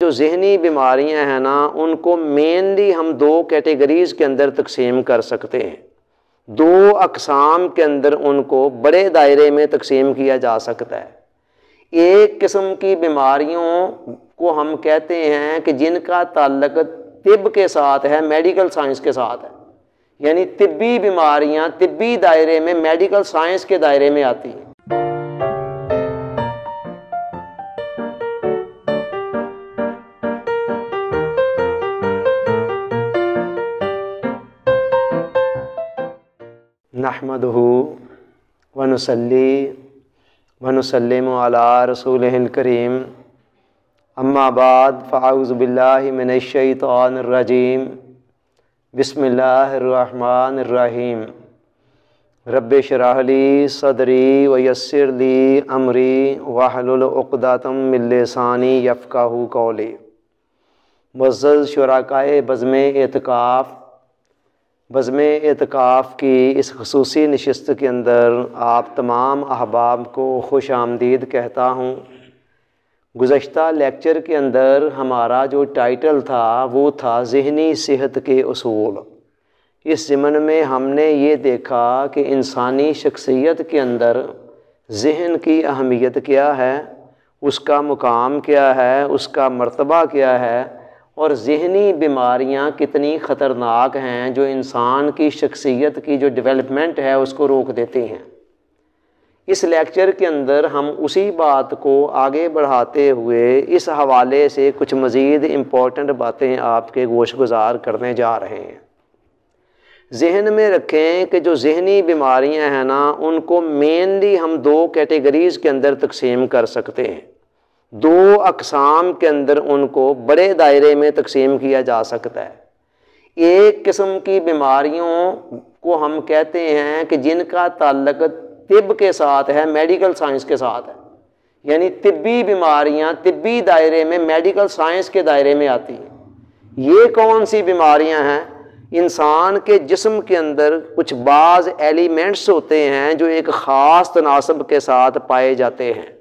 जो जहनी बीमारियां हैं ना, उनको मेनली हम दो कैटेगरीज के अंदर तकसीम कर सकते हैं। दो अक़साम के अंदर उनको बड़े दायरे में तकसीम किया जा सकता है। एक किस्म की बीमारियों को हम कहते हैं कि जिनका ताल्लुक तिब के साथ है, मेडिकल साइंस के साथ है, यानी तिब्बी बीमारियां तिब्बी दायरे में, मेडिकल साइंस के दायरे में आती हैं। नहमदुहु व नुसल्ली व नुसल्लिमु अला रसूलिहिल करीम, अम्मा बाद फ़अऊज़ु बिल्लाहि मिनश शैतानिर रजीम, बिस्मिल्लाहिर रहमानिर रहीम। रब्बि इश्रह ली सदरी व यस्सिर ली अमरी वहलुल उक़दतम मिन लिसानी यफ़क़हू क़ौली। मुअज़्ज़ज़ शुरकाए बज़्म एतिकाफ़ की इस ख़ुसूसी नशिस्त के अंदर आप तमाम अहबाब को खुश आमदीद कहता हूँ। गुज़श्ता लेक्चर के अंदर हमारा जो टाइटल था वो था ज़हनी सेहत के उसूल। इस ज़िमन में हमने ये देखा कि इंसानी शख्सियत के अंदर ज़हन की अहमियत क्या है, उसका मुकाम क्या है, उसका मर्तबा क्या है, और ज़हनी बीमारियां कितनी ख़तरनाक हैं जो इंसान की शख्सियत की जो डेवलपमेंट है उसको रोक देती हैं। इस लेक्चर के अंदर हम उसी बात को आगे बढ़ाते हुए इस हवाले से कुछ मज़ीद इम्पोर्टेंट बातें आपके गोशगुजार करने जा रहे हैं। जहन में रखें कि जो ज़हनी बीमारियां हैं ना, उनको मेनली हम दो कैटेगरीज़ के अंदर तकसीम कर सकते हैं। दो अक़साम के अंदर उनको बड़े दायरे में तकसीम किया जा सकता है। एक किस्म की बीमारियों को हम कहते हैं कि जिनका ताल्लुक तिब के साथ है, मेडिकल साइंस के साथ है, यानी तिब्बी बीमारियां तिब्बी दायरे में, मेडिकल साइंस के दायरे में आती हैं। ये कौन सी बीमारियां हैं? इंसान के जिस्म के अंदर कुछ बाज़ एलिमेंट्स होते हैं जो एक ख़ास तनासब के साथ पाए जाते हैं।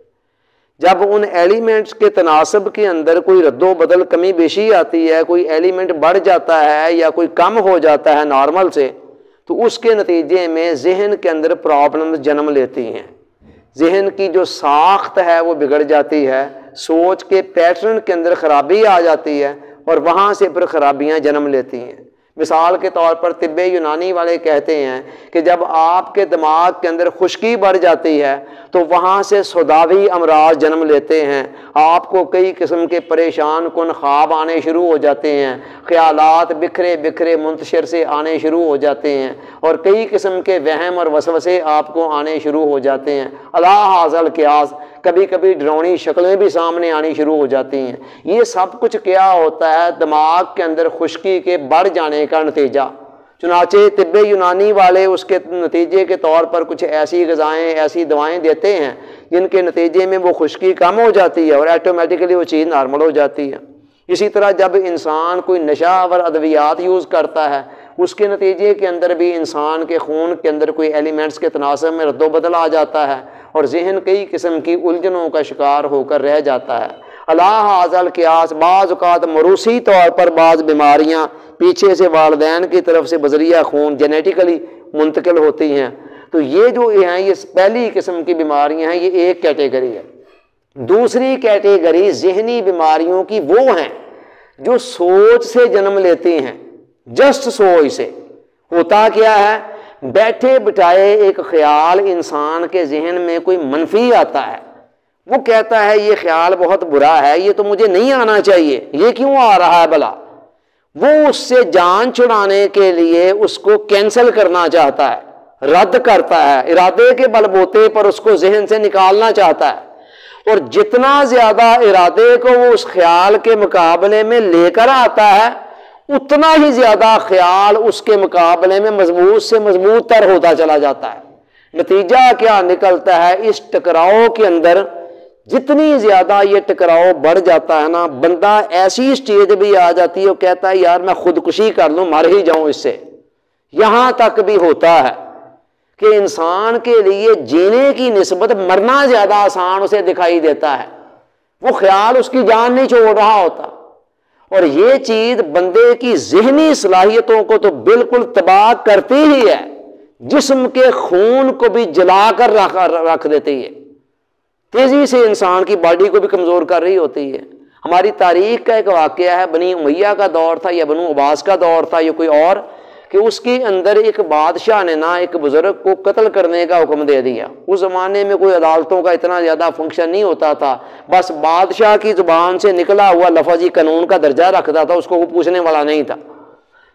जब उन एलिमेंट्स के तनासब के अंदर कोई रद्दो बदल, कमी बेशी आती है, कोई एलिमेंट बढ़ जाता है या कोई कम हो जाता है नॉर्मल से, तो उसके नतीजे में जहन के अंदर प्रॉब्लम जन्म लेती हैं। जहन की जो साख्त है वो बिगड़ जाती है, सोच के पैटर्न के अंदर ख़राबी आ जाती है और वहाँ से फिर ख़राबियाँ जन्म लेती हैं। मिसाल के तौर पर तिब्बे यूनानी वाले कहते हैं कि जब आपके दिमाग के अंदर खुश्की बढ़ जाती है तो वहाँ से सौदावी अमराज जन्म लेते हैं। आपको कई किस्म के परेशान कुन ख्वाब आने शुरू हो जाते हैं, ख्यालात बिखरे बिखरे मुंतशिर से आने शुरू हो जाते हैं और कई किस्म के वहम और वसवसे आपको आने शुरू हो जाते हैं। अला हाज़ल क़ियास, कभी कभी डरावनी शक्लें भी सामने आनी शुरू हो जाती हैं। ये सब कुछ क्या होता है? दिमाग के अंदर खुश्की के बढ़ जाने का नतीजा। चुनाचे तिब्बे यूनानी वाले उसके नतीजे के तौर पर कुछ ऐसी ग़िज़ाएँ, ऐसी दवाएं देते हैं जिनके नतीजे में वो खुश्की कम हो जाती है और ऑटोमेटिकली वो चीज़ नॉर्मल हो जाती है। इसी तरह जब इंसान कोई नशावर अद्वियात यूज़ करता है, उसके नतीजे के अंदर भी इंसान के खून के अंदर कोई एलिमेंट्स के तनासब में रद्दोबदल आ जाता है और जहन कई किस्म की उलझनों का शिकार होकर रह जाता है। अला हाज़ल क़ियास, बाज़ औक़ात मरूसी तौर पर बाज़ बीमारियाँ पीछे से वालिदैन की तरफ से बज़रिया खून जेनेटिकली मुंतकिल होती हैं। तो ये जो हैं, ये पहली किस्म की बीमारियाँ हैं, ये एक कैटेगरी है। दूसरी कैटेगरी जहनी बीमारियों की वो हैं जो सोच से जन्म लेती हैं। जस्ट सोच से होता क्या है? बैठे बिठाए एक ख्याल इंसान के जहन में कोई मनफी आता है, वो कहता है ये ख्याल बहुत बुरा है, ये तो मुझे नहीं आना चाहिए, ये क्यों आ रहा है भला? वो उससे जान छुड़ाने के लिए उसको कैंसिल करना चाहता है, रद्द करता है, इरादे के बलबूते पर उसको जहन से निकालना चाहता है। और जितना ज्यादा इरादे को वो उस ख्याल के मुकाबले में लेकर आता है, उतना ही ज्यादा ख्याल उसके मुकाबले में मजबूत से मजबूत तर होता चला जाता है। नतीजा क्या निकलता है? इस टकराव के अंदर जितनी ज्यादा ये टकराव बढ़ जाता है ना, बंदा ऐसी स्टेज भी आ जाती है, वो कहता है यार मैं खुदकुशी कर लूं, मर ही जाऊं इससे। यहां तक भी होता है कि इंसान के लिए जीने की निस्बत मरना ज्यादा आसान उसे दिखाई देता है। वो ख्याल उसकी जान नहीं छोड़ रहा होता, और ये चीज बंदे की ज़हनी सलाहियतों को तो बिल्कुल तबाह करती ही है, जिस्म के खून को भी जलाकर रख देती है, तेजी से इंसान की बॉडी को भी कमजोर कर रही होती है। हमारी तारीख का एक वाकया है, बनी उमैया का दौर था या बनु अब्बास का दौर था या कोई और, कि उसके अंदर एक बादशाह ने ना एक बुजुर्ग को कत्ल करने का हुक्म दे दिया। उस जमाने में कोई अदालतों का इतना ज्यादा फंक्शन नहीं होता था, बस बादशाह की जुबान से निकला हुआ लफजी कानून का दर्जा रखता था, उसको पूछने वाला नहीं था।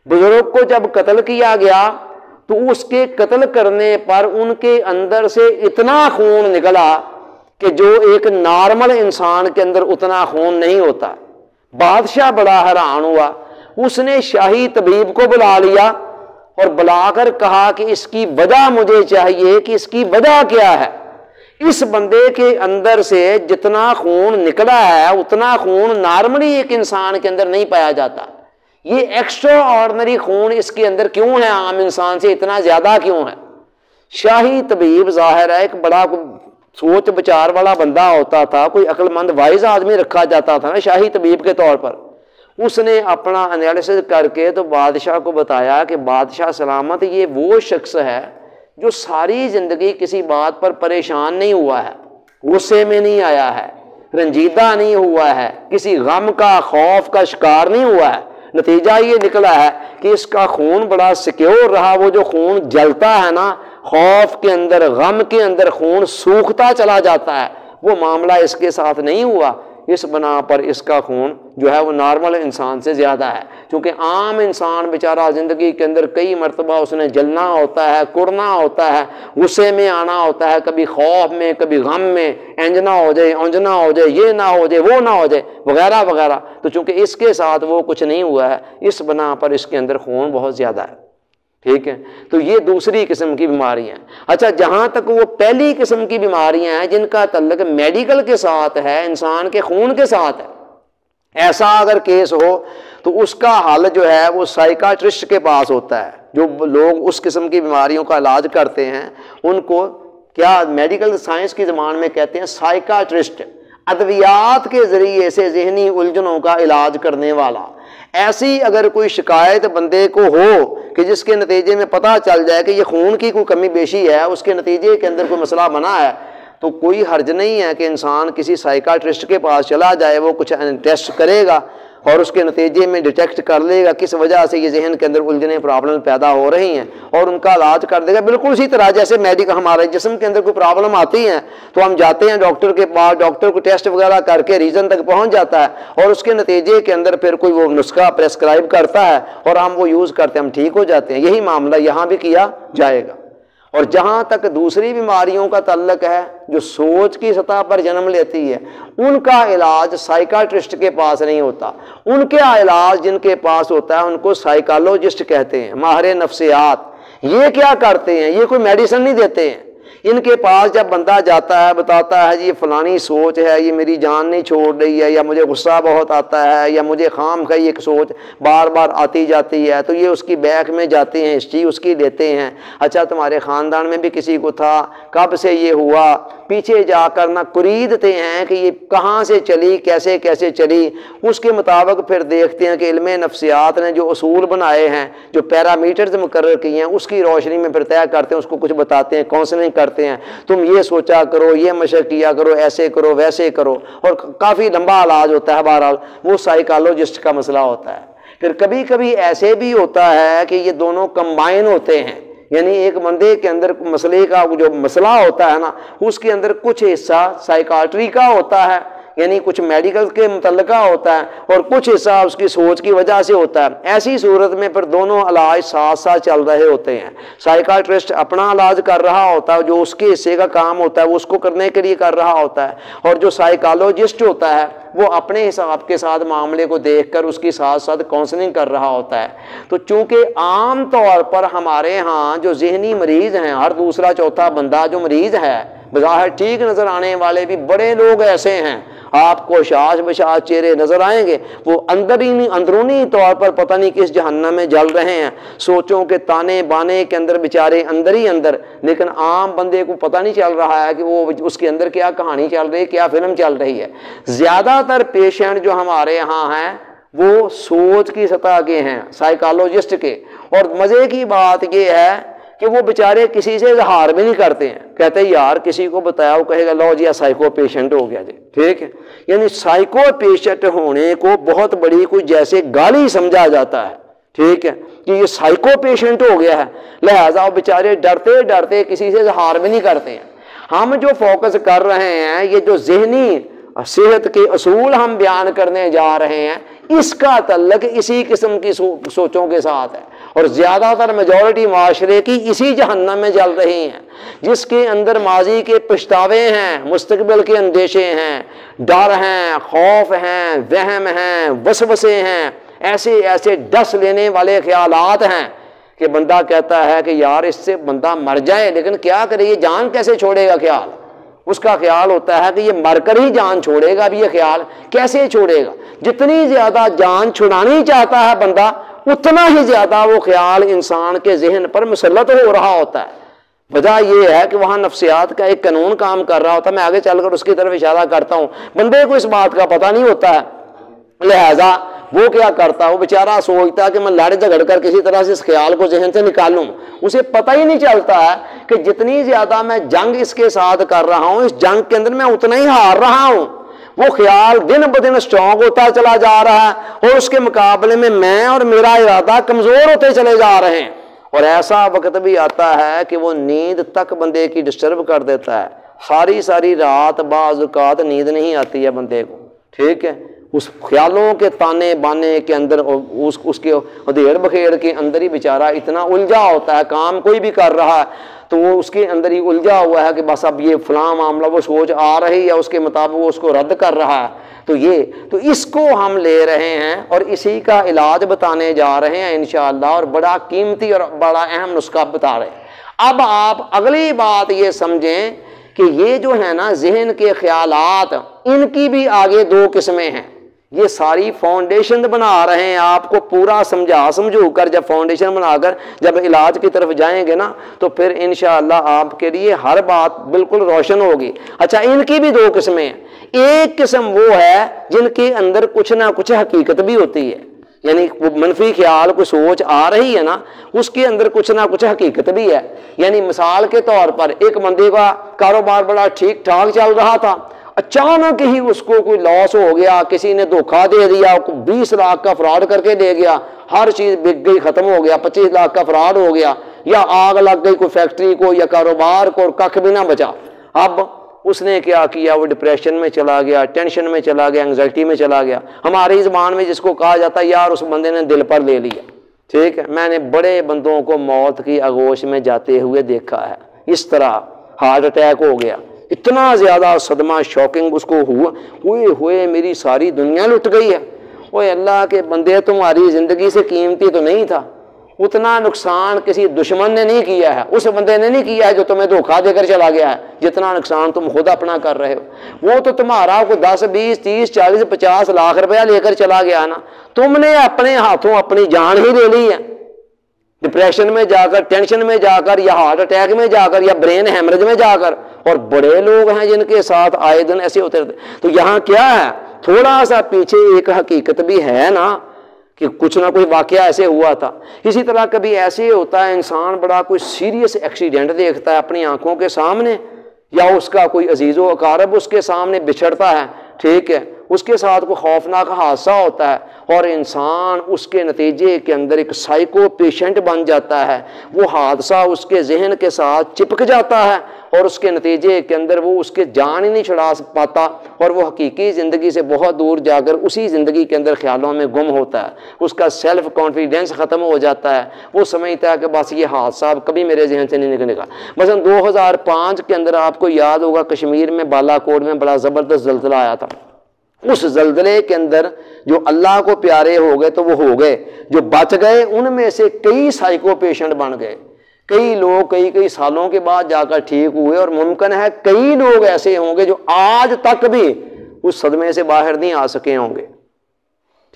बुजुर्ग को जब कत्ल किया गया तो उसके कत्ल करने पर उनके अंदर से इतना खून निकला कि जो एक नॉर्मल इंसान के अंदर उतना खून नहीं होता। बादशाह बड़ा हैरान हुआ, उसने शाही तबीब को बुला लिया और बुलाकर कहा कि इसकी वजह मुझे चाहिए कि इसकी वजह क्या है। इस बंदे के अंदर से जितना खून निकला है उतना खून नॉर्मली एक इंसान के अंदर नहीं पाया जाता। ये एक्स्ट्रा ऑर्डिनरी खून इसके अंदर क्यों है, आम इंसान से इतना ज्यादा क्यों है। शाही तबीब जाहिर है एक बड़ा सोच विचार वाला बंदा होता था, कोई अक्लमंद वाइज आदमी रखा जाता था ना शाही तबीब के तौर पर। उसने अपना एनालिसिस करके तो बादशाह को बताया कि बादशाह सलामत, ये वो शख्स है जो सारी जिंदगी किसी बात पर परेशान नहीं हुआ है, गुस्से में नहीं आया है, रंजीदा नहीं हुआ है, किसी गम का खौफ का शिकार नहीं हुआ है। नतीजा ये निकला है कि इसका खून बड़ा सिक्योर रहा। वो जो खून जलता है ना, खौफ के अंदर गम के अंदर खून सूखता चला जाता है, वो मामला इसके साथ नहीं हुआ। इस बना पर इसका खून जो है वो नॉर्मल इंसान से ज्यादा है, क्योंकि आम इंसान बेचारा जिंदगी के अंदर कई मरतबा उसने जलना होता है, कुड़ना होता है, गुस्से में आना होता है, कभी खौफ में कभी गम में, एंजना हो जाए औंजना हो जाए, ये ना हो जाए वो ना हो जाए वगैरह वगैरह। तो चूंकि इसके साथ वो कुछ नहीं हुआ है, इस बना पर इसके अंदर खून बहुत ज्यादा है। ठीक है, तो ये दूसरी किस्म की बीमारियां हैं। अच्छा, जहां तक वो पहली किस्म की बीमारियां हैं जिनका तल्लुक मेडिकल के साथ है, इंसान के खून के साथ है, ऐसा अगर केस हो तो उसका हल जो है वो साइकाट्रिस्ट के पास होता है। जो लोग उस किस्म की बीमारियों का इलाज करते हैं उनको क्या मेडिकल साइंस की ज़बान में कहते हैं साइकाट्रिस्ट, अद्वियात के ज़रिए से ज़हनी उलझनों का इलाज करने वाला। ऐसी अगर कोई शिकायत बंदे को हो कि जिसके नतीजे में पता चल जाए कि ये खून की कोई कमी बेशी है, उसके नतीजे के अंदर कोई मसला बना है, तो कोई हर्ज नहीं है कि इंसान किसी साइकाट्रिस्ट के पास चला जाए। वो कुछ टेस्ट करेगा और उसके नतीजे में डिटेक्ट कर लेगा किस वजह से ये जहन के अंदर उलझने प्रॉब्लम पैदा हो रही हैं और उनका इलाज कर देगा। बिल्कुल उसी तरह जैसे मेडिकल हमारे जिस्म के अंदर कोई प्रॉब्लम आती है तो हम जाते हैं डॉक्टर के पास, डॉक्टर को टेस्ट वगैरह करके रीजन तक पहुंच जाता है और उसके नतीजे के अंदर फिर कोई वो नुस्खा प्रेस्क्राइब करता है और हम वो यूज़ करते हैं, हम ठीक हो जाते हैं। यही मामला यहाँ भी किया जाएगा। और जहाँ तक दूसरी बीमारियों का तल्लक है जो सोच की सतह पर जन्म लेती है, उनका इलाज साइकाट्रिस्ट के पास नहीं होता। उनका इलाज जिनके पास होता है उनको साइकोलॉजिस्ट कहते हैं, माहिर नफ्सियात। ये क्या करते हैं, ये कोई मेडिसिन नहीं देते हैं। इनके पास जब बंदा जाता है, बताता है जी ये फलानी सोच है, ये मेरी जान नहीं छोड़ रही है, या मुझे गुस्सा बहुत आता है, या मुझे खाम खाई एक सोच बार बार आती जाती है, तो ये उसकी बैक में जाते हैं, हिस्ट्री उसकी लेते हैं। अच्छा, तुम्हारे ख़ानदान में भी किसी को था, कब से ये हुआ, पीछे जाकर ना कुरीदते हैं कि ये कहाँ से चली, कैसे कैसे चली। उसके मुताबिक फिर देखते हैं कि इल्मे नफ्सियात ने जो उसूल बनाए हैं, जो पैरामीटर्स मुकर्रर किए हैं, उसकी रोशनी में फिर तय करते हैं, उसको कुछ बताते हैं, काउंसलिंग करते हैं, तुम ये सोचा करो, ये मशक किया करो, ऐसे करो वैसे करो, और काफ़ी लंबा इलाज होता है। बहरहाल वो साइकोलॉजिस्ट का मसला होता है। फिर कभी कभी ऐसे भी होता है कि ये दोनों कंबाइन होते हैं, यानी एक बंदे के अंदर मसले का जो मसला होता है ना, उसके अंदर कुछ हिस्सा साइकाट्री का होता है, यानी कुछ मेडिकल के मुतल्लिका होता है, और कुछ हिस्सा उसकी सोच की वजह से होता है। ऐसी सूरत में फिर दोनों इलाज साथ साथ चल रहे होते हैं। साइकाट्रिस्ट अपना इलाज कर रहा होता है, जो उसके हिस्से का काम होता है वो उसको करने के लिए कर रहा होता है, और जो साइकोलॉजिस्ट होता है वो अपने हिसाब के साथ मामले को देखकर उसकी साथ साथ काउंसलिंग कर रहा होता है। तो चूंकि आम तौर पर हमारे यहाँ जो जहनी मरीज हैं, हर दूसरा चौथा बंदा जो मरीज है, बज़ाहिर ठीक नजर आने वाले भी बड़े लोग ऐसे हैं, आपको शाश बशाश चेहरे नजर आएंगे, वो अंदरूनी तौर पर पता नहीं किस जहन्नम में जल रहे हैं, सोचों के ताने बाने के अंदर बेचारे अंदर ही अंदर। लेकिन आम बंदे को पता नहीं चल रहा है कि वो उसके अंदर क्या कहानी चल रही है, क्या फिल्म चल रही है। ज्यादातर पेशेंट जो हमारे यहाँ हैं वो सोच की सतह के हैं, साइकोलॉजिस्ट के। और मज़े की बात ये है कि वो बेचारे किसी से इजहार भी नहीं करते हैं। कहते हैं यार किसी को बताया, वो कहेगा लो जी साइको पेशेंट हो गया जी, ठीक है। यानी साइको पेशेंट होने को बहुत बड़ी कोई जैसे गाली समझा जाता है, ठीक है, कि ये साइको पेशेंट हो गया है, लिहाजा वो बेचारे डरते डरते किसी से इजहार भी नहीं करते हैं। हम जो फोकस कर रहे हैं, ये जो ज़हनी सेहत के असूल हम बयान करने जा रहे हैं, इसका तल्लक इसी किस्म की सोचों के साथ है। और ज़्यादातर मेजॉरिटी माशरे की इसी जहन्नम में जल रही हैं, जिसके अंदर माजी के पछतावे हैं, मुस्तकबिल के अंदेशे हैं, डर हैं, खौफ हैं, वहम हैं, वसवसे हैं, ऐसे ऐसे डस लेने वाले ख्यालात हैं कि बंदा कहता है कि यार इससे बंदा मर जाए, लेकिन क्या करे, ये जान कैसे छोड़ेगा। ख्याल उसका ख्याल होता है कि ये मरकर ही जान छोड़ेगा। अब ये ख्याल कैसे छोड़ेगा? जितनी ज़्यादा जान छुड़ानी चाहता है बंदा, उतना ही ज़्यादा वो ख्याल इंसान के जहन पर मुसल्लत हो रहा होता है। वजह यह है कि वहाँ नफ्सियात का एक कानून काम कर रहा होता है। मैं आगे चलकर उसकी तरफ इशारा करता हूँ। बंदे को इस बात का पता नहीं होता है, लिहाजा वो क्या करता है, वो बेचारा सोचता है कि मैं लड़ झगड़ कर किसी तरह से इस ख्याल को जहन से निकालूं। उसे पता ही नहीं चलता है कि जितनी ज्यादा मैं जंग इसके साथ कर रहा हूं, इस जंग के अंदर मैं उतना ही हार रहा हूं। वो ख्याल दिन ब दिन स्ट्रांग होता चला जा रहा है और उसके मुकाबले में मैं और मेरा इरादा कमजोर होते चले जा रहे हैं। और ऐसा वक्त भी आता है कि वो नींद तक बंदे की डिस्टर्ब कर देता है। सारी सारी रात बाज़ औक़ात नींद नहीं आती है बंदे को, ठीक है। उस ख्यालों के ताने बाने के अंदर, उसके उधेड़ बखेड़ के अंदर ही बेचारा इतना उलझा होता है। काम कोई भी कर रहा है तो वो उसके अंदर ही उलझा हुआ है कि बस अब ये फलां मामला, वो सोच आ रही है उसके मुताबिक वो उसको रद्द कर रहा है। तो इसको हम ले रहे हैं और इसी का इलाज बताने जा रहे हैं इंशाअल्लाह, और बड़ा कीमती और बड़ा अहम नुस्खा बता रहे हैं। अब आप अगली बात ये समझें कि ये जो है ना जहन के ख्यालात, इनकी भी आगे दो किस्में हैं। ये सारी फाउंडेशन बना रहे हैं, आपको पूरा समझू कर जब फाउंडेशन बनाकर जब इलाज की तरफ जाएंगे ना, तो फिर इंशाअल्लाह आपके लिए हर बात बिल्कुल रोशन होगी। अच्छा, इनकी भी दो किस्में हैं। एक किस्म वो है जिनके अंदर कुछ ना कुछ हकीकत भी होती है, यानी वो मनफी ख्याल को सोच आ रही है ना, उसके अंदर कुछ ना कुछ हकीकत भी है। यानी मिसाल के तौर पर एक बंदे का कारोबार बड़ा ठीक ठाक चल रहा था, अचानक ही उसको कोई लॉस हो गया, किसी ने धोखा दे दिया, 20 लाख का फ्रॉड करके दे गया, हर चीज बिक गई, खत्म हो गया, 25 लाख का फ्रॉड हो गया, या आग लग गई कोई फैक्ट्री को या कारोबार को, और कख भी ना बचा। अब उसने क्या किया, वो डिप्रेशन में चला गया, टेंशन में चला गया, एंग्जाइटी में चला गया। हमारी ज़बान में जिसको कहा जाता है यार उस बंदे ने दिल पर ले लिया, ठीक है। मैंने बड़े बंदों को मौत की आगोश में जाते हुए देखा है। इस तरह हार्ट अटैक हो गया, इतना ज़्यादा सदमा शॉकिंग उसको हुए मेरी सारी दुनिया लुट गई है। ओए अल्लाह के बंदे, तुम्हारी ज़िंदगी से कीमती तो नहीं था, उतना नुकसान किसी दुश्मन ने नहीं किया है, उस बंदे ने नहीं किया है जो तुम्हें धोखा देकर चला गया है, जितना नुकसान तुम खुद अपना कर रहे हो। वो तो तुम्हारा को 10, 20, 30, 40, 50 लाख रुपया लेकर चला गया ना, तुमने अपने हाथों अपनी जान ही ले ली है, डिप्रेशन में जाकर, टेंशन में जाकर, या हार्ट अटैक में जाकर, या ब्रेन हेमरेज में जाकर। और बड़े लोग हैं जिनके साथ आए दिन ऐसे होते रहते। तो यहाँ क्या है, थोड़ा सा पीछे एक हकीकत भी है ना, कि कुछ ना कोई वाकया ऐसे हुआ था। इसी तरह कभी ऐसे होता है, इंसान बड़ा कोई सीरियस एक्सीडेंट देखता है अपनी आंखों के सामने, या उसका कोई अजीज़ो अकारब उसके सामने बिछड़ता है, ठीक है, उसके साथ कोई खौफनाक हादसा होता है, और इंसान उसके नतीजे के अंदर एक साइको पेशेंट बन जाता है। वो हादसा उसके जहन के साथ चिपक जाता है, और उसके नतीजे के अंदर वो उसके जान ही नहीं छुड़ा पाता, और वो हकीकी ज़िंदगी से बहुत दूर जाकर उसी ज़िंदगी के अंदर ख्यालों में गुम होता है। उसका सेल्फ कॉन्फिडेंस ख़त्म हो जाता है। वो समझता है कि बस ये हादसा कभी मेरे जहन से नहीं निकलेगा। मसलन 2005 के अंदर आपको याद होगा, कश्मीर में बालाकोट में बड़ा ज़बरदस्त ज़ल्ज़ला आया था। उस ज़ल्ज़ले के अंदर जो अल्लाह को प्यारे हो गए तो वो हो गए, जो बच गए उनमें से कई साइको पेशेंट बन गए। कई लोग कई सालों के बाद जाकर ठीक हुए, और मुमकिन है कई लोग ऐसे होंगे जो आज तक भी उस सदमे से बाहर नहीं आ सके होंगे,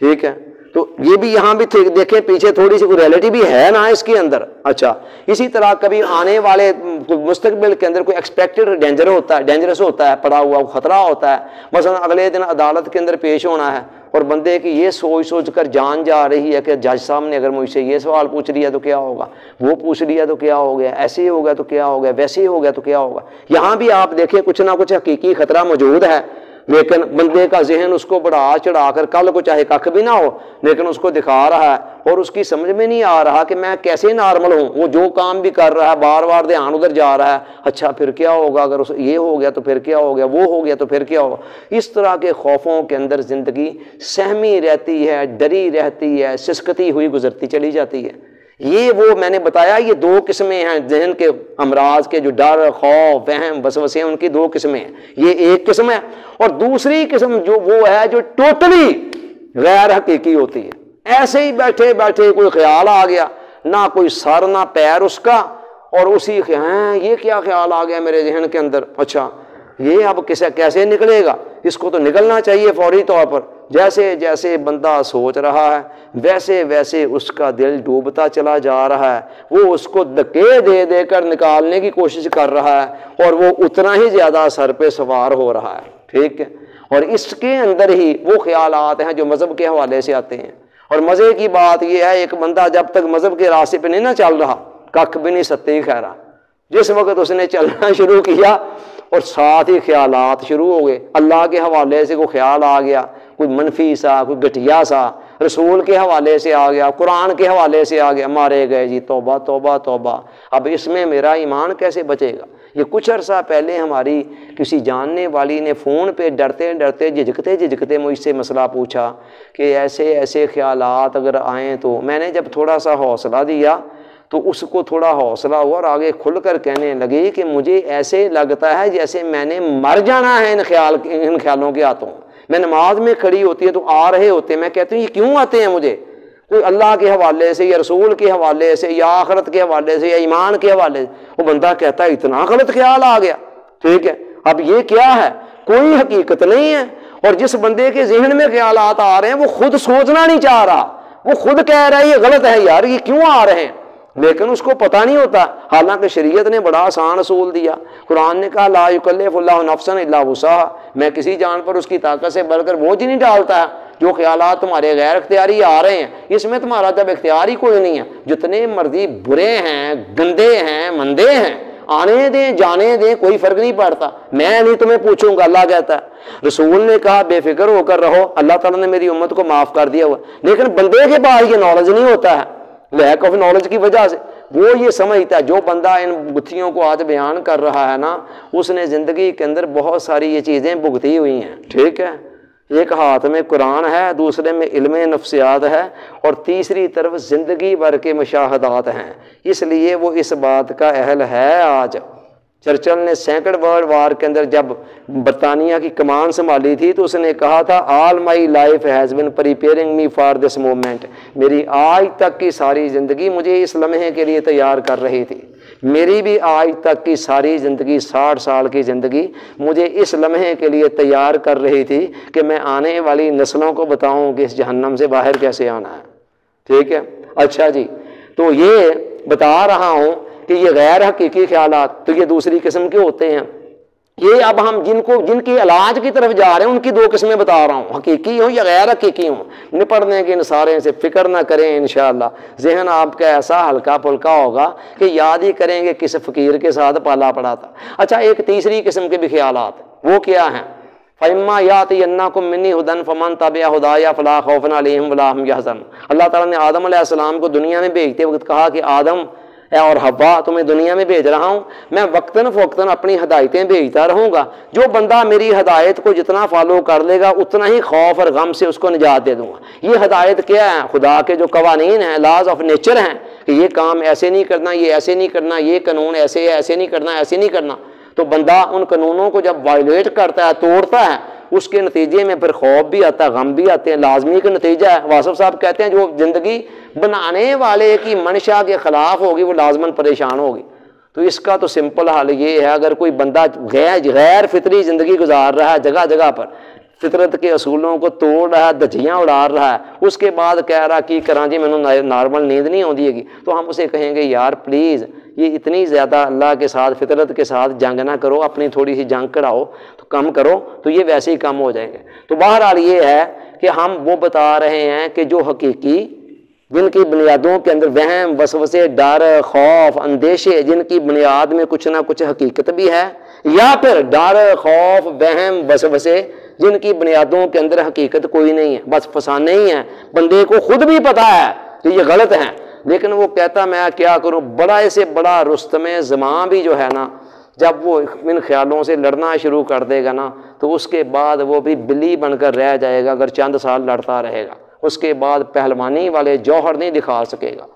ठीक है। तो ये भी यहाँ भी देखें, पीछे थोड़ी सी रियलिटी भी है ना इसके अंदर। अच्छा, इसी तरह कभी आने वाले मुस्तकबिल के अंदर कोई एक्सपेक्टेड डेंजरस होता है, पड़ा हुआ खतरा होता है। मसलन अगले दिन अदालत के अंदर पेश होना है, और बंदे की ये सोच सोच कर जान जा रही है कि जज साहब ने अगर मुझसे ये सवाल पूछ लिया तो क्या होगा, वो पूछ लिया तो क्या हो गया, ऐसे ही हो गया तो क्या हो गया, वैसे ही हो गया तो क्या होगा। यहाँ भी आप देखिए कुछ ना कुछ हकीकी खतरा मौजूद है, लेकिन बंदे का जहन उसको बढ़ा चढ़ा कर, कल को चाहे कख भी ना हो लेकिन उसको दिखा रहा है और उसकी समझ में नहीं आ रहा कि मैं कैसे नॉर्मल हूँ। वो जो काम भी कर रहा है बार बार ध्यान उधर जा रहा है, अच्छा फिर क्या होगा, अगर उस ये हो गया तो फिर क्या हो गया, वो हो गया तो फिर क्या होगा। इस तरह के खौफों के अंदर ज़िंदगी सहमी रहती है, डरी रहती है, सिसकती हुई गुजरती चली जाती है। ये वो मैंने बताया, ये दो किस्में हैं जहन के अमराज के, जो डर, खौफ, वहम, वसवसे हैं, उनकी दो किस्में हैं। ये एक किस्म है और दूसरी किस्म जो वो है जो टोटली गैर हकीकी होती है। ऐसे ही बैठे बैठे कोई ख्याल आ गया, ना कोई सर ना पैर उसका, और उसी हैं ये क्या ख्याल आ गया मेरे जहन के अंदर, अच्छा ये अब कैसे निकलेगा, इसको तो निकलना चाहिए फौरी तौर पर। जैसे जैसे बंदा सोच रहा है वैसे वैसे उसका दिल डूबता चला जा रहा है, वो उसको धक्के दे देकर निकालने की कोशिश कर रहा है और वो उतना ही ज़्यादा सर पे सवार हो रहा है। ठीक है, और इसके अंदर ही वो ख्यालात हैं जो मज़हब के हवाले से आते हैं। और मज़े की बात यह है, एक बंदा जब तक मज़हब के रास्ते पे नहीं ना चल रहा, कख भी नहीं सत्ते खैरा। जिस वक्त उसने चलना शुरू किया और साथ ही ख्यालात शुरू हो गए, अल्लाह के हवाले से कोई ख्याल आ गया, कोई मनफी सा, कोई घटिया सा, रसूल के हवाले से आ गया, कुरान के हवाले से आ गया, मारे गए जी, तौबा तौबा तौबा, अब इसमें मेरा ईमान कैसे बचेगा। ये कुछ अरसा पहले हमारी किसी जानने वाली ने फ़ोन पे डरते डरते झिझकते झिझकते मुझसे मसला पूछा कि ऐसे ऐसे ख्यालात अगर आएँ तो। मैंने जब थोड़ा सा हौसला दिया तो उसको थोड़ा हौसला हुआ और आगे खुलकर कहने लगी कि मुझे ऐसे लगता है जैसे मैंने मर जाना है इन ख्यालों के हाथों। मैं नमाज में खड़ी होती है तो आ रहे होते हैं, मैं कहती हूँ ये क्यों आते हैं मुझे, कोई अल्लाह के हवाले से या रसूल के हवाले से या आखिरत के हवाले से या ईमान के हवाले से। वो बंदा कहता है इतना गलत ख्याल आ गया। ठीक है, अब ये क्या है, कोई हकीकत नहीं है। और जिस बंदे के जहन में ख्यालात आ रहे हैं वो खुद सोचना नहीं चाह रहा, वो खुद कह रहा है ये गलत है यार, ये क्यों आ रहे हैं, लेकिन उसको पता नहीं होता। हालांकि शरीयत ने बड़ा आसान असूल दिया, कुरान ने कहा ला युकल्लिफुल्लाहु नफ्सन इल्ला वुसअहा, मैं किसी जान पर उसकी ताकत से बढ़कर बोझ ही नहीं डालता है। जो ख्यालात तुम्हारे गैर इख्तियारी आ रहे हैं इसमें तुम्हारा जब इख्तियार ही कोई नहीं है, जितने मर्जी बुरे हैं, गंदे हैं, मंदे हैं, आने दें जाने दें, कोई फर्क नहीं पड़ता, मैं नहीं तुम्हें पूछूंगा, अल्लाह कहता है। रसूल ने कहा बेफिक्र होकर रहो, अल्लाह ताला ने मेरी उम्मत को माफ कर दिया हुआ। लेकिन बंदे के पास ये नॉलेज नहीं होता है, लैक ऑफ नॉलेज की वजह से वो ये समझता है। जो बंदा इन गुत्थियों को आज बयान कर रहा है ना, उसने ज़िंदगी के अंदर बहुत सारी ये चीज़ें भुगती हुई हैं। ठीक है, एक हाथ में कुरान है, दूसरे में इल्म नफ्सियात है और तीसरी तरफ ज़िंदगी भर के मुशाहदात हैं, इसलिए वो इस बात का अहल है। आज चर्चिल ने सेकंड वर्ल्ड वार के अंदर जब बरतानिया की कमान संभाली थी तो उसने कहा था all my life has been preparing me for this moment, मेरी आज तक की सारी ज़िंदगी मुझे इस लम्हे के लिए तैयार कर रही थी। मेरी भी आज तक की सारी ज़िंदगी 60 साल की ज़िंदगी मुझे इस लम्हे के लिए तैयार कर रही थी कि मैं आने वाली नस्लों को बताऊं कि इस जहन्नम से बाहर कैसे आना है। ठीक है, अच्छा जी, तो ये बता रहा हूँ कि ये गैर हकीकी ख्यालात तो ये दूसरी किस्म के होते हैं। ये अब हम जिनकी इलाज की तरफ जा रहे हैं उनकी दो किस्में बता रहा हूँ, हकीकी हो या गैर हकीकी हो। निपटने के इन सारे से फिक्र ना करें, इंशाअल्लाह जहन आपका ऐसा हल्का फुल्का होगा कि याद ही करेंगे किस फ़कीर के साथ पाला पड़ा था। अच्छा, एक तीसरी किस्म के भी ख्यालात, वो क्या हैं, फ़इम्मा यातियन्नकुम मिन्नी हुदन फमन तबिअ हुदाया फला खौफुन अलैहिम वला हुम यहज़नून। अल्लाह ताला ने आदम अलैहिस्सलाम को दुनिया में भेजते वक्त कहा कि आदम और हव्वा तुम्हें दुनिया में भेज रहा हूँ, मैं वक्तन फ़वक्तन अपनी हदायतें भेजता रहूँगा। जो बंदा मेरी हदायत को जितना फॉलो कर लेगा उतना ही खौफ और गम से उसको निजात दे दूँगा। ये हदायत क्या है, खुदा के जो कवानीन हैं, लॉज ऑफ नेचर हैं कि ये काम ऐसे नहीं करना, ये ऐसे नहीं करना, ये कानून ऐसे है, ऐसे नहीं करना, ऐसे नहीं करना। तो बंदा उन कानूनों को जब वायलेट करता है, तोड़ता है, उसके नतीजे में फिर खौफ भी आता है, गम भी आते हैं, लाजमी का नतीजा है। वासफ साहब कहते हैं जो ज़िंदगी बनाने वाले की मंशा के ख़िलाफ़ होगी वो लाजमन परेशान होगी। तो इसका तो सिंपल हल ये है, अगर कोई बंदा गैर फितरी ज़िंदगी गुजार रहा है, जगह जगह पर फितरत के असूलों को तोड़ रहा है, धज्जियाँ उड़ा रहा है, उसके बाद कह रहा कि करा जी मैंने नॉर्मल नींद नहीं आती है, तो हम उसे कहेंगे यार प्लीज़ ये इतनी ज़्यादा अल्लाह के साथ फितरत के साथ जंग ना करो, अपनी थोड़ी सी जंग कराओ, तो कम करो, तो ये वैसे ही कम हो जाएंगे। तो बहरहाल ये है कि हम वो बता रहे हैं कि जो हकीकी, जिनकी बुनियादों के अंदर वहम, वसवसे, डर, खौफ, अंदेशे, जिनकी बुनियाद में कुछ ना कुछ हकीकत भी है, या फिर डर, खौफ, वहम, वसवसे, जिनकी बुनियादों के अंदर हकीकत कोई नहीं है, बस फसाने ही है। बंदे को खुद भी पता है कि ये गलत है, लेकिन वो कहता मैं क्या करूं। बड़ा ऐसे बड़ा रुस्तम ज़मां भी जो है ना, जब वो इन ख्यालों से लड़ना शुरू कर देगा ना, तो उसके बाद वो भी बिल्ली बनकर रह जाएगा। अगर चंद साल लड़ता रहेगा, उसके बाद पहलवानी वाले जौहर नहीं दिखा सकेगा।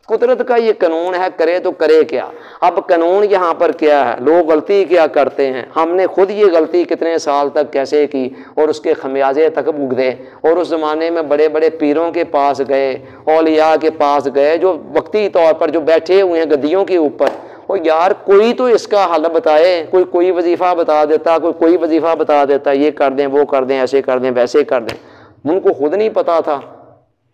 कुदरत का ये कानून है, करे तो करे क्या। अब कानून यहाँ पर क्या है, लोग गलती क्या करते हैं, हमने खुद ये गलती कितने साल तक कैसे की और उसके खमियाजे तक भुगते। और उस ज़माने में बड़े बड़े पीरों के पास गए, औलिया के पास गए, जो वक्ती तौर पर जो बैठे हुए हैं गद्दियों के ऊपर, और यार कोई तो इसका हल बताए, कोई वजीफ़ा बता देता, कोई वजीफ़ा बता देता, ये कर दें, वो कर दें, ऐसे कर दें, वैसे कर दें। उनको खुद नहीं पता था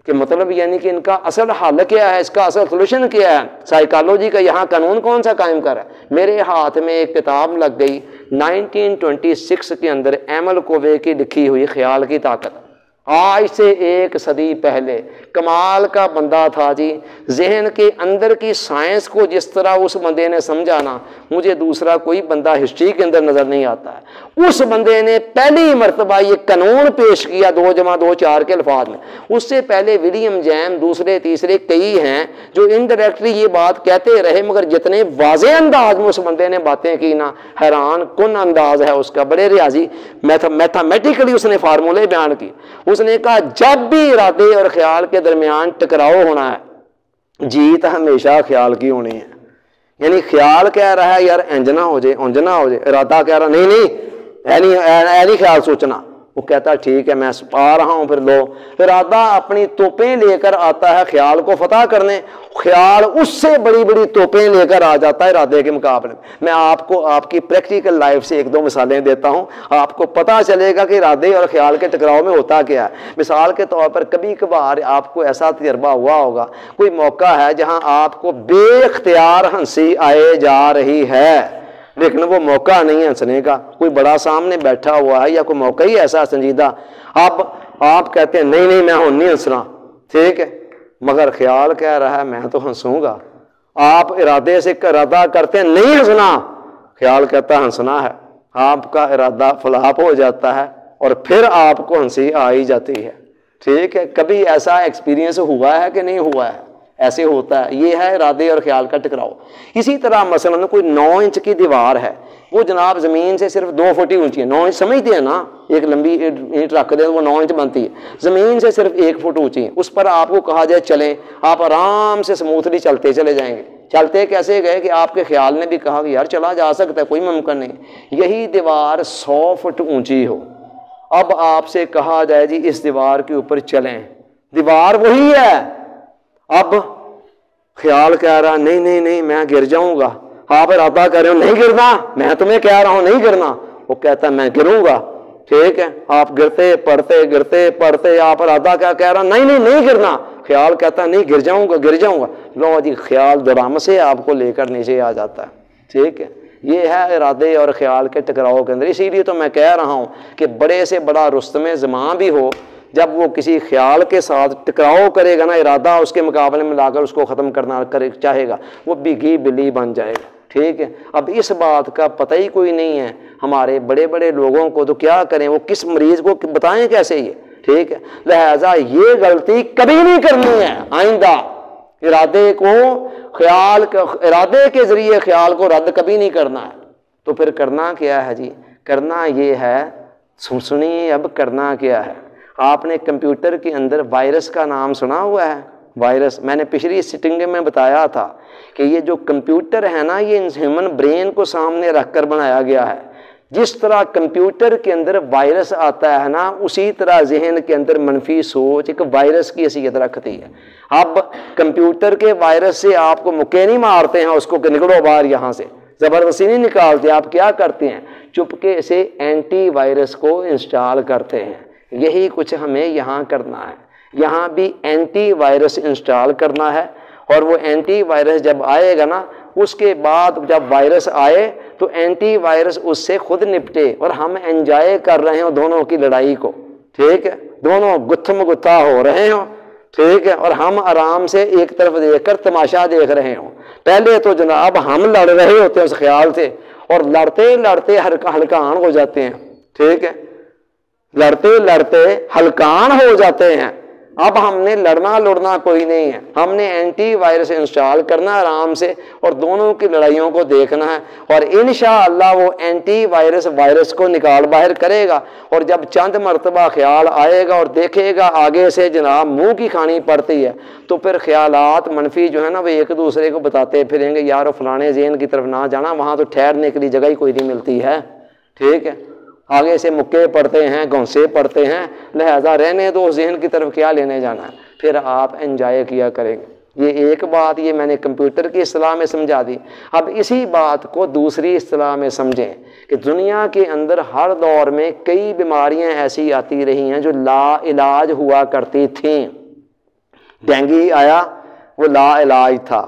कि मतलब यानी कि इनका असल हल क्या है, इसका असल सोल्यूशन क्या है। साइकोलॉजी का यहाँ कानून कौन सा कायम कर है। मेरे हाथ में एक किताब लग गई 1926 के अंदर एमल कोवे की लिखी हुई ख्याल की ताकत। आज से 1 सदी पहले कमाल का बंदा था जी। जहन के अंदर की साइंस को जिस तरह उस बंदे ने समझा ना, मुझे दूसरा कोई बंदा हिस्ट्री के अंदर नजर नहीं आता है। उस बंदे ने पहली मर्तबा ये कानून पेश किया 2 + 2 4 के अल्फाज में। उससे पहले विलियम जैम, दूसरे तीसरे कई हैं जो इनडायरेक्टली ये बात कहते रहे, मगर जितने वाज़ेह अंदाज में उस बंदे ने बातें की ना, हैरान कुन अंदाज है उसका। बड़े रियाजी मैथमेटिकली उसने फार्मूले बयान की। उसने कहा जब भी इरादे और ख्याल के दरमियान टकराव होना है, जीत हमेशा ख्याल की होनी है। यानी ख्याल कह रहा है यार इंज ना हो जाए, उंज ना हो जाए, इरादा कह रहा नहीं नहीं नहीं ख्याल सोचना। वो कहता ठीक है मैं आ रहा हूं। फिर लो इरादा अपनी तोपें लेकर आता है ख्याल को फतह करने, ख्याल उससे बड़ी बड़ी तोपें लेकर आ जाता है इरादे के मुकाबले। मैं आपको आपकी प्रैक्टिकल लाइफ से 1-2 मिसालें देता हूं, आपको पता चलेगा कि इरादे और ख्याल के टकराव में होता क्या है। मिसाल के तौर पर कभी कभार आपको ऐसा तजर्बा हुआ होगा, कोई मौका है जहां आपको बेख्तियार हंसी आए जा रही है, लेकिन वो मौका नहीं है हंसने का, कोई बड़ा सामने बैठा हुआ है या कोई मौका ही ऐसा संजीदा, आप कहते हैं नहीं नहीं मैं नहीं हंसना, ठीक है, मगर ख्याल कह रहा है मैं तो हंसूंगा। आप इरादे से इरादा करते हैं नहीं हंसना, ख्याल कहता है हंसना है, आपका इरादा फ्लॉप हो जाता है और फिर आपको हंसी आ ही जाती है। ठीक है, कभी ऐसा एक्सपीरियंस हुआ है कि नहीं हुआ है? ऐसे होता है। ये है इरादे और ख्याल का टकराव। इसी तरह मसलन कोई 9 इंच की दीवार है, वो जनाब ज़मीन से सिर्फ 2 फुट ही ऊंची है। 9 इंच समझते हैं ना, एक लंबी ईंट रख दें तो वो 9 इंच बनती है, ज़मीन से सिर्फ 1 फुट ऊंची है। उस पर आपको कहा जाए चलें, आप आराम से स्मूथली चलते चले जाएंगे। चलते कैसे गए कि आपके ख्याल ने भी कहा कि यार चला जा सकता है, कोई मुमकिन नहीं। यही दीवार 100 फुट ऊंची हो, अब आपसे कहा जाए जी इस दीवार के ऊपर चलें, दीवार वही है, अब ख्याल कह रहा नहीं नहीं नहीं मैं गिर जाऊंगा, आप इरादा कर रहे हो नहीं गिरना, मैं तुम्हें कह रहा हूं नहीं गिरना, वो कहता है मैं गिरूंगा। ठीक है, आप गिरते पढ़ते आप इरादा क्या कह रहा नहीं नहीं नहीं गिरना, ख्याल कहता नहीं गिर जाऊंगा। लो जी, ख्याल दराम से आपको लेकर नीचे आ जाता है। ठीक है, ये है इरादे और ख्याल के टकराव के अंदर। इसीलिए तो मैं कह रहा हूं कि बड़े से बड़ा रुस्तमे ज़मां भी हो, जब वो किसी ख्याल के साथ टकराव करेगा ना, इरादा उसके मुकाबले में लाकर उसको ख़त्म करना चाहेगा, वो बिगी बिल्ली बन जाएगा। ठीक है, अब इस बात का पता ही कोई नहीं है हमारे बड़े बड़े लोगों को, तो क्या करें, वो किस मरीज़ को बताएं कैसे ये। ठीक है, लिहाजा ये गलती कभी नहीं करनी है आइंदा। इरादे के ज़रिए ख्याल को रद्द कभी नहीं करना है। तो फिर करना क्या है जी? करना ये है, सुनिए अब करना क्या है। आपने कंप्यूटर के अंदर वायरस का नाम सुना हुआ है? वायरस, मैंने पिछली सिटिंग में बताया था कि ये जो कंप्यूटर है ना, ये ह्यूमन ब्रेन को सामने रखकर बनाया गया है। जिस तरह कंप्यूटर के अंदर वायरस आता है ना, उसी तरह जहन के अंदर मनफी सोच एक वायरस की हैसियत रखती है। अब कंप्यूटर के वायरस से आपको मुक्के नहीं मारते हैं उसको कि निकलो बाहर यहाँ से, ज़बरदस्ती नहीं निकालते। आप क्या करते हैं? चुपके से एंटी वायरस को इंस्टॉल करते हैं। यही कुछ हमें यहाँ करना है। यहाँ भी एंटी वायरस इंस्टॉल करना है, और वो एंटी वायरस जब आएगा ना, उसके बाद जब वायरस आए तो एंटी वायरस उससे खुद निपटे, और हम एंजॉय कर रहे हैं दोनों की लड़ाई को। ठीक है, दोनों गुत्थम गुत्था हो रहे हो, ठीक है, और हम आराम से एक तरफ देखकर तमाशा देख रहे हो। पहले तो जनाब हम लड़ रहे होते हैं उस ख्याल से, और लड़ते लड़ते हलकान हो जाते हैं, ठीक है, लड़ते लड़ते हलकान हो जाते हैं। अब हमने लड़ना लड़ना कोई नहीं है, हमने एंटी वायरस इंस्टॉल करना आराम से और दोनों की लड़ाइयों को देखना है, और इंशाअल्लाह वो एंटी वायरस को निकाल बाहर करेगा। और जब चंद मरतबा ख्याल आएगा और देखेगा आगे से जनाब मुंह की खानी पड़ती है, तो फिर ख्यालात मनफी जो है ना वो एक दूसरे को बताते फिरेंगे, यार वो फलाने ज़हन की तरफ ना जाना, वहाँ तो ठहरने के लिए जगह ही कोई नहीं मिलती है, ठीक है, आगे से मुक्के पड़ते हैं, घोंसे पड़ते हैं, लिहाजा रहने दो, जहन की तरफ क्या लेने जाना है, फिर आप एंजॉय किया करेंगे। ये एक बात ये मैंने कंप्यूटर की इस्तिलाह में समझा दी। अब इसी बात को दूसरी इस्तिलाह में समझें कि दुनिया के अंदर हर दौर में कई बीमारियां ऐसी आती रही हैं जो ला इलाज हुआ करती थीं। डेंगू आया, वो ला इलाज था,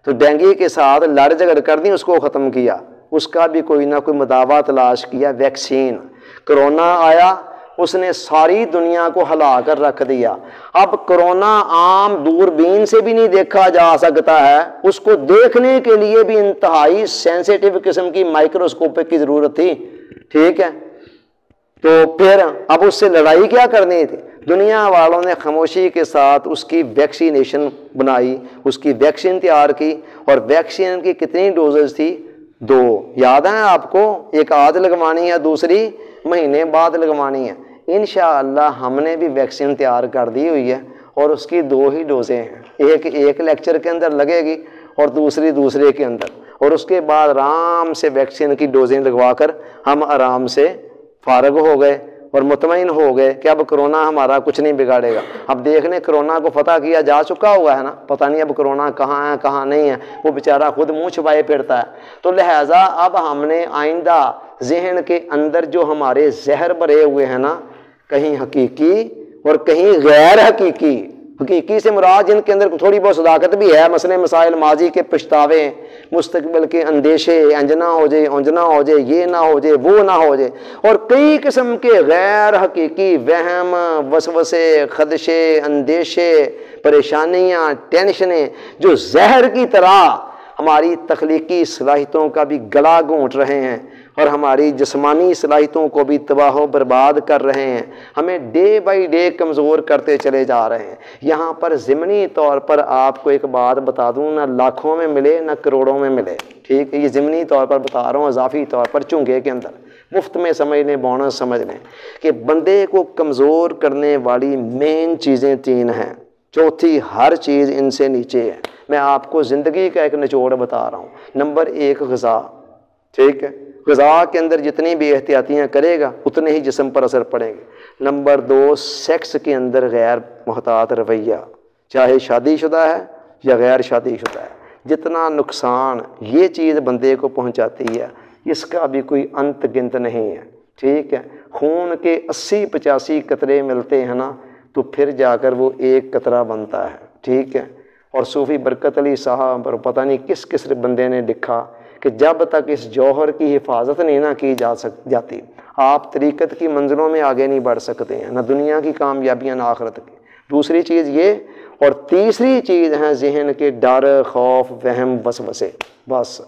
तो डेंगू के साथ लड़ झगड़ कर दी, उसको ख़त्म किया, उसका भी कोई ना कोई मुदावा तलाश किया, वैक्सीन। कोरोना आया, उसने सारी दुनिया को हिला कर रख दिया। अब कोरोना आम दूरबीन से भी नहीं देखा जा सकता है, उसको देखने के लिए भी इंतहाई सेंसिटिव किस्म की माइक्रोस्कोप की ज़रूरत थी, ठीक है। तो फिर अब उससे लड़ाई क्या करनी थी, दुनिया वालों ने खामोशी के साथ उसकी वैक्सीनेशन बनाई, उसकी वैक्सीन तैयार की, और वैक्सीन की कितनी डोजेज थी, 2, याद है आपको, एक आज लगवानी है, दूसरी महीने बाद लगवानी है। इंशाअल्लाह हमने भी वैक्सीन तैयार कर दी हुई है, और उसकी 2 ही डोजें हैं, एक लेक्चर के अंदर लगेगी और दूसरी दूसरे के अंदर, और उसके बाद आराम से वैक्सीन की डोजें लगवा कर हम आराम से फारग हो गए और मुतमईन हो गए कि अब कोरोना हमारा कुछ नहीं बिगाड़ेगा। अब देखने कोरोना को फतह किया जा चुका हुआ है ना, पता नहीं अब कोरोना कहाँ है कहाँ नहीं है, वो बेचारा खुद मुंह छुपाए फिरता है। तो लिहाजा अब हमने आइंदा जहन के अंदर जो हमारे जहर भरे हुए हैं ना, कहीं हकीकी और कहीं गैर हकीकी, हकीकी से मुराद जिनके अंदर थोड़ी बहुत सदाकत भी है, मसले मसाइल माजी के पछतावे, मुस्तकबिल के अंदेशे, अंजना हो जाए अंजना हो जाए, ये ना हो जाए वो ना हो जाए, और कई किस्म के गैर हकीकी वहम, वसवसे, खदशे, अंदेशे, परेशानियाँ, टेंशनें जो जहर की तरह हमारी तख्लीकी सलाहियतों का भी गला घोंट रहे हैं और हमारी जिस्मानी सलाहियतों को भी तबाह बर्बाद कर रहे हैं, हमें डे बाई डे कमज़ोर करते चले जा रहे हैं। यहाँ पर ज़िमनी तौर पर आपको एक बात बता दूँ, ना लाखों में मिले ना करोड़ों में मिले, ठीक है, ये ज़िमनी तौर पर बता रहा हूँ, इजाफी तौर पर चुंगे के अंदर मुफ्त में समझ लें, बोनस समझ लें कि बंदे को कमज़ोर करने वाली मेन चीज़ें 3 हैं, चौथी हर चीज़ इनसे नीचे है। मैं आपको ज़िंदगी का एक निचोड़ बता रहा हूँ। नंबर 1 ग़िज़ा, ठीक है, ग़िज़ा के अंदर जितनी भी एहतियातियाँ करेगा उतने ही जिस्म पर असर पड़ेंगे। नंबर 2 सेक्स के अंदर गैर मुहतात रवैया, चाहे शादीशुदा है या गैर शादीशुदा है, जितना नुकसान ये चीज़ बंदे को पहुँचाती है इसका भी कोई अंत गिनत नहीं है, ठीक है। खून के 80-85 कतरे मिलते हैं ना, तो फिर जाकर वो एक कतरा बनता है, ठीक है। और सूफ़ी बरकत अली साहब और पता नहीं किस किस बंदे ने लिखा कि जब तक इस जौहर की हिफाजत नहीं ना की जाती आप तरीक़त की मंजिलों में आगे नहीं बढ़ सकते हैं, ना दुनिया की कामयाबियाँ ना आखिरत की। दूसरी चीज़ ये, और तीसरी चीज़ है जहन के डर, खौफ, वहम, वसवसे। बस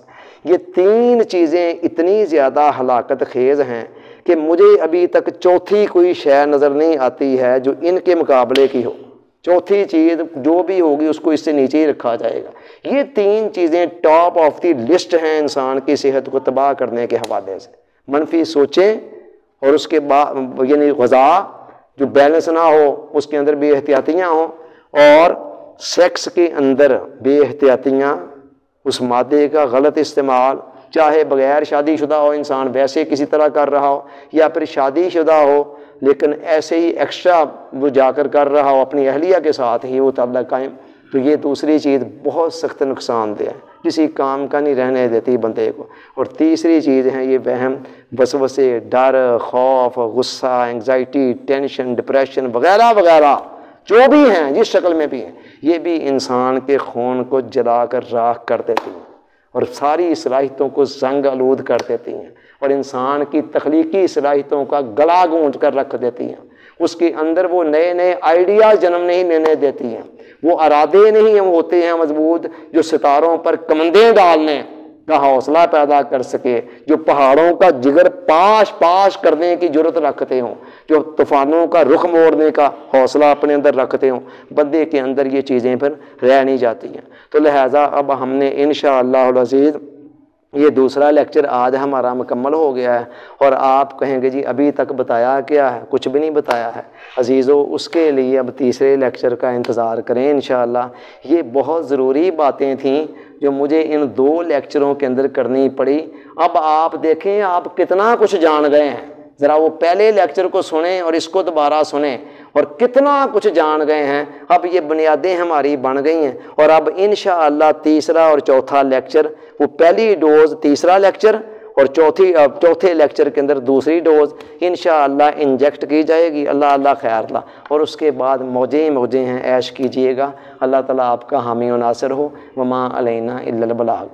ये 3 चीज़ें इतनी ज़्यादा हलाकत खेज़ हैं कि मुझे अभी तक चौथी कोई शय नज़र नहीं आती है जो इनके मुकाबले की हो। चौथी चीज़ जो भी होगी उसको इससे नीचे ही रखा जाएगा। ये 3 चीज़ें टॉप ऑफ द लिस्ट हैं इंसान की सेहत को तबाह करने के हवाले से। मनफी सोचें, और उसके बाद यानी ग़िज़ा जो बैलेंस ना हो, उसके अंदर बेएहतियातियाँ हों, और सेक्स के अंदर बेएहतियातियाँ, उस मादे का गलत इस्तेमाल, चाहे बग़ैर शादीशुदा हो इंसान वैसे किसी तरह कर रहा हो, या फिर शादीशुदा हो लेकिन ऐसे ही एक्स्ट्रा वो जाकर कर रहा हो अपनी अहलिया के साथ ही वो ताल्लुक़ कायम, तो ये दूसरी चीज़ बहुत सख्त नुकसानदेह है, किसी काम का नहीं रहने देती बंदे को। और तीसरी चीज़ है ये वहम, वसवसे, डर, खौफ, गुस्सा, एंग्जाइटी, टेंशन, डिप्रेशन वगैरह वगैरह जो भी हैं, जिस शक्ल में भी हैं, ये भी इंसान के खून को जला कर राख कर देती हैं और सारी सलाहियतों को जंग आलूद कर देती हैं और इंसान की तख्लीकी सलाहियतों का गला गूंज कर रख देती हैं। उसके अंदर वो नए नए आइडिया जन्म नहीं लेने देती हैं, वो इरादे नहीं होते हैं मजबूत जो सितारों पर कमंदे डालने का हौसला पैदा कर सके, जो पहाड़ों का जिगर पाश पाश करने की जरूरत रखते हों, जो तूफानों का रुख मोड़ने का हौसला अपने अंदर रखते हों। बंदे के अंदर ये चीज़ें फिर रह नहीं जाती हैं। तो लिहाजा अब हमने इंशाअल्लाह अज़ीज़ ये दूसरा लेक्चर आज हमारा मुकम्मल हो गया है। और आप कहेंगे जी अभी तक बताया क्या है, कुछ भी नहीं बताया है अजीज़ों। उसके लिए अब तीसरे लेक्चर का इंतज़ार करें इंशाअल्लाह। ये बहुत ज़रूरी बातें थीं जो मुझे इन 2 लेक्चरों के अंदर करनी पड़ी। अब आप देखें आप कितना कुछ जान गए हैं, ज़रा वो पहले लेक्चर को सुने और इसको दोबारा सुने और कितना कुछ जान गए हैं। अब ये बुनियादें हमारी बन गई हैं और अब इंशाअल्लाह तीसरा और चौथा लेक्चर, वो पहली डोज तीसरा लेक्चर और चौथे लेक्चर के अंदर दूसरी डोज इंशाअल्लाह इंजेक्ट की जाएगी। अल्लाह अल्लाह खैर ला। और उसके बाद मौजें मौजें हैं, ऐश कीजिएगा। अल्लाह ताला आपका हामी और नासिर हो। वमा अलैना इल्लल बलाग।